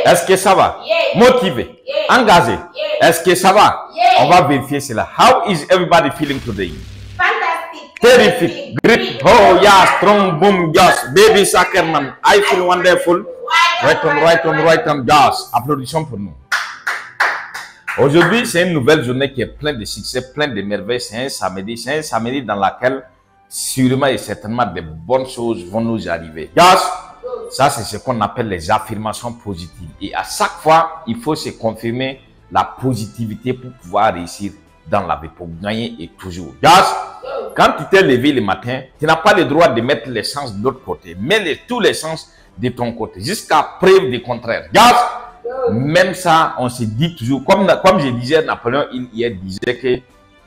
Est-ce que ça va? Motivé? Engagé? Est-ce que ça va? On va vérifier cela. How is everybody feeling today? Fantastic. Terrific. Great. Oh, yeah. Strong. Boom. Yes. Baby Sackerman. I feel wonderful. Right on. Yes. Applaudissons pour nous. Aujourd'hui, c'est une nouvelle journée qui est pleine de succès, pleine de merveilles. C'est un samedi dans lequel sûrement et certainement de bonnes choses vont nous arriver. Yes. Ça, c'est ce qu'on appelle les affirmations positives. Et à chaque fois, il faut se confirmer la positivité pour pouvoir réussir dans la vie, pour gagner et toujours. Yes. Quand tu t'es levé le matin, tu n'as pas le droit de mettre les sens de l'autre côté. Mets tous les sens de ton côté, jusqu'à preuve du contraire. Yes. Même ça, on se dit toujours, comme je disais, Napoléon, il disait que,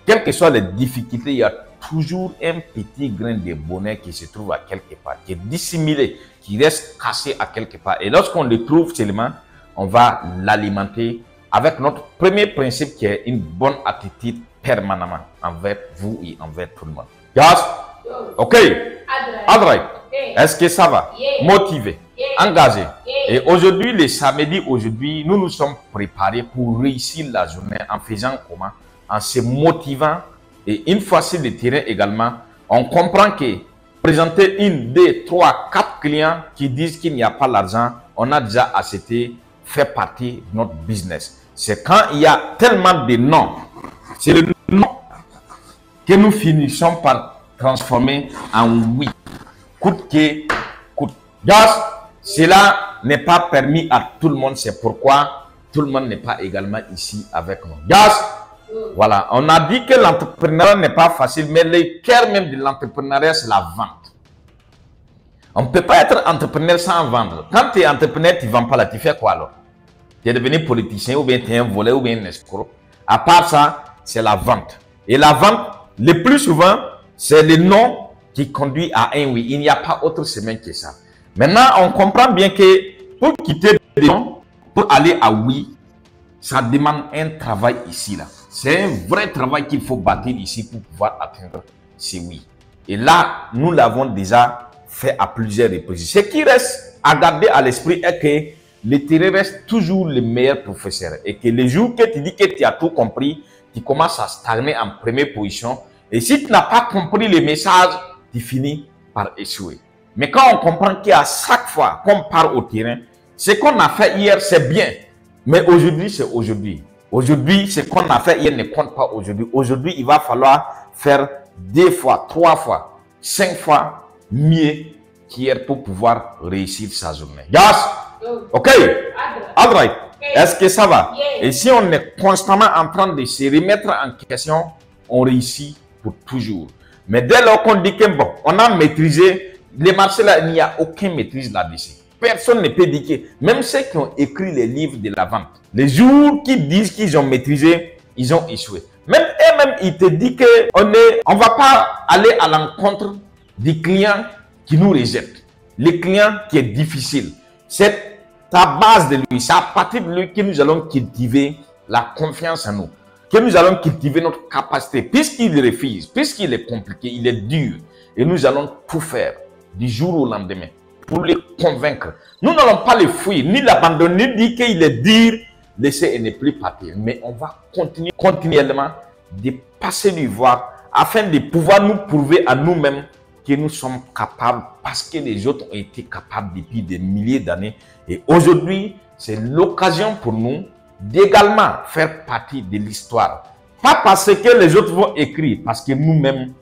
quelles que soient les difficultés, il y a toujours un petit grain de bonheur qui se trouve à quelque part, qui est dissimulé, qui reste caché à quelque part. Et lorsqu'on le trouve seulement, on va l'alimenter avec notre premier principe qui est une bonne attitude permanemment envers vous et envers tout le monde. Yes? Ok. Adrien. Est-ce que ça va? Motivé. Engagé. Et aujourd'hui, le samedi, nous nous sommes préparés pour réussir la journée en faisant comment? En se motivant. Et une fois sur le terrain également, on comprend que présenter 1, 2, 3, 4 clients qui disent qu'il n'y a pas l'argent, on a déjà accepté, fait partie de notre business. C'est quand il y a tellement de noms, c'est le nom que nous finissons par transformer en oui. Coûte que coûte. Donc, cela n'est pas permis à tout le monde, c'est pourquoi tout le monde n'est pas également ici avec nous. Donc, voilà, on a dit que l'entrepreneuriat n'est pas facile, mais le cœur même de l'entrepreneuriat, c'est la vente. On ne peut pas être entrepreneur sans vendre. Quand tu es entrepreneur, tu ne vends pas là, tu fais quoi alors? Tu es devenu politicien ou bien tu es un voleur ou bien un escroc. À part ça, c'est la vente. Et la vente, le plus souvent, c'est le nom qui conduit à un oui. Il n'y a pas autre semaine que ça. Maintenant, on comprend bien que pour quitter le nom, pour aller à oui, ça demande un travail ici, là. C'est un vrai travail qu'il faut bâtir ici pour pouvoir atteindre ces oui. Et là, nous l'avons déjà fait à plusieurs reprises. Ce qui reste à garder à l'esprit est que le terrain reste toujours le meilleur professeur. Et que les jours que tu dis que tu as tout compris, tu commences à stagner en première position. Et si tu n'as pas compris le message, tu finis par échouer. Mais quand on comprend qu'à chaque fois qu'on part au terrain, ce qu'on a fait hier, c'est bien. Mais aujourd'hui, c'est aujourd'hui. Aujourd'hui, ce qu'on a fait hier ne compte pas aujourd'hui. Aujourd'hui, il va falloir faire 2 fois, 3 fois, 5 fois mieux qu'hier pour pouvoir réussir sa journée. Yes? Ok? Alright. Est-ce que ça va? Et si on est constamment en train de se remettre en question, on réussit pour toujours. Mais dès lors qu'on dit que bon, on a maîtrisé les marchés là, il n'y a aucune maîtrise là-dessus. Personne ne peut dire que, même ceux qui ont écrit les livres de la vente, les jours qu'ils disent qu'ils ont maîtrisé, ils ont échoué. Même eux-mêmes, ils te disent qu'on ne va pas aller à l'encontre des clients qui nous rejettent. Les clients qui est difficile. C'est à base de lui, c'est à partir de lui que nous allons cultiver la confiance en nous. Que nous allons cultiver notre capacité. Puisqu'il refuse, puisqu'il est compliqué, il est dur. Et nous allons tout faire du jour au lendemain pour les convaincre. Nous n'allons pas le fuir, ni l'abandonner, ni dire qu'il est dur, laisser et ne plus partir. Mais on va continuer continuellement de passer du voir afin de pouvoir nous prouver à nous-mêmes que nous sommes capables parce que les autres ont été capables depuis des milliers d'années. Et aujourd'hui, c'est l'occasion pour nous d'également faire partie de l'histoire. Pas parce que les autres vont écrire, parce que nous-mêmes,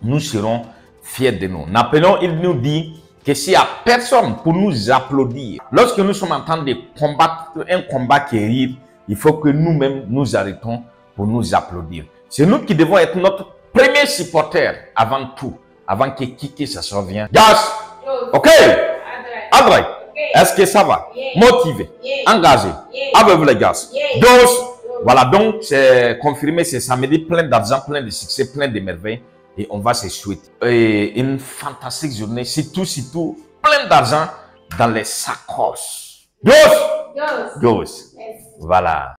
nous serons fiers de nous. Napoléon, il nous dit que s'il n'y a personne pour nous applaudir, lorsque nous sommes en train de combattre un combat qui est rire, il faut que nous-mêmes nous arrêtons pour nous applaudir. C'est nous qui devons être notre premier supporter avant tout, avant que qui que ce soit vienne. Yes! Ok? Adrien, est-ce que ça va? Motivé, engagé, avec vous les gars. Donc, voilà, donc c'est confirmé, c'est samedi, plein d'argent, plein de succès, plein de merveilles. Et on va se souhaiter une fantastique journée, surtout, plein d'argent dans les sacoches. Dos! Voilà.